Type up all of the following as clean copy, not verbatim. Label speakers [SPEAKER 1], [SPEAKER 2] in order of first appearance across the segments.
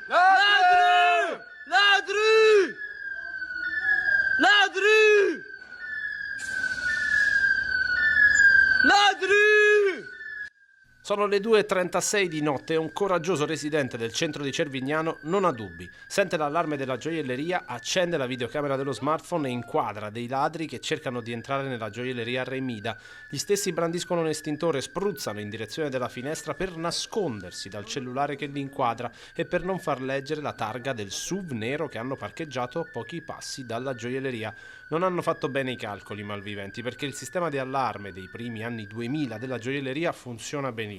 [SPEAKER 1] Ladri! Ladri! Ladri! Ladri!
[SPEAKER 2] Sono le 2:36 di notte e un coraggioso residente del centro di Cervignano non ha dubbi. Sente l'allarme della gioielleria, accende la videocamera dello smartphone e inquadra dei ladri che cercano di entrare nella gioielleria Remida. Gli stessi brandiscono un estintore e spruzzano in direzione della finestra per nascondersi dal cellulare che li inquadra e per non far leggere la targa del SUV nero che hanno parcheggiato a pochi passi dalla gioielleria. Non hanno fatto bene i calcoli i malviventi perché il sistema di allarme dei primi anni 2000 della gioielleria funziona benissimo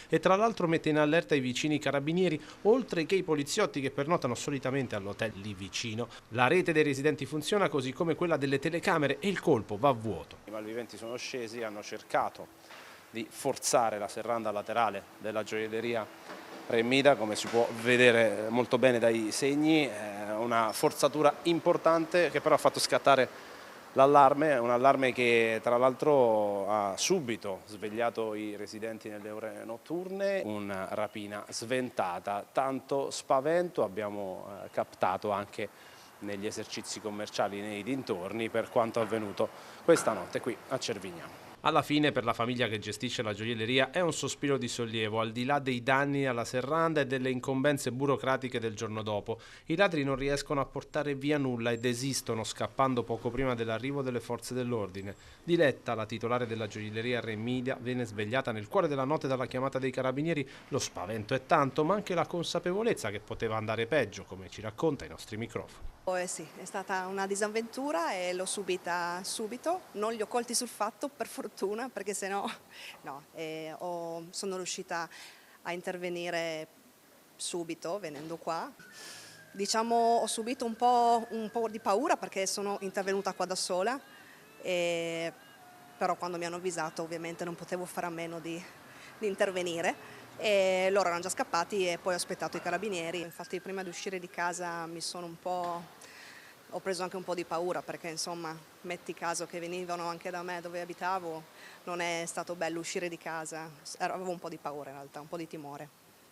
[SPEAKER 2] e tra l'altro mette in allerta i vicini carabinieri oltre che i poliziotti che pernotano solitamente all'hotel lì vicino. La rete dei residenti funziona così come quella delle telecamere e il colpo va a vuoto. I malviventi sono scesi e hanno cercato di forzare la serranda laterale della gioielleria Remida, come si può vedere molto bene dai segni, una forzatura importante che però ha fatto scattare l'allarme, un allarme che tra l'altro ha subito svegliato i residenti nelle ore notturne, una rapina sventata, tanto spavento abbiamo captato anche negli esercizi commerciali nei dintorni per quanto avvenuto questa notte qui a Cervignano. Alla fine per la famiglia che gestisce la gioielleria è un sospiro di sollievo, al di là dei danni alla serranda e delle incombenze burocratiche del giorno dopo. I ladri non riescono a portare via nulla e desistono scappando poco prima dell'arrivo delle forze dell'ordine. Diletta, la titolare della gioielleria Remida, viene svegliata nel cuore della notte dalla chiamata dei carabinieri. Lo spavento è tanto, ma anche la consapevolezza che poteva andare peggio, come ci racconta ai nostri microfoni.
[SPEAKER 3] Sì, è stata una disavventura e l'ho subita subito, non li ho colti sul fatto per fortuna perché sennò no, sono riuscita a intervenire subito venendo qua. Diciamo ho subito un po' di paura perché sono intervenuta qua da sola, però quando mi hanno avvisato ovviamente non potevo fare a meno di intervenire. E loro erano già scappati e poi ho aspettato i carabinieri. Infatti prima di uscire di casa ho preso anche un po' di paura perché insomma metti caso che venivano anche da me dove abitavo, non è stato bello uscire di casa, avevo un po' di paura in realtà, un po' di timore.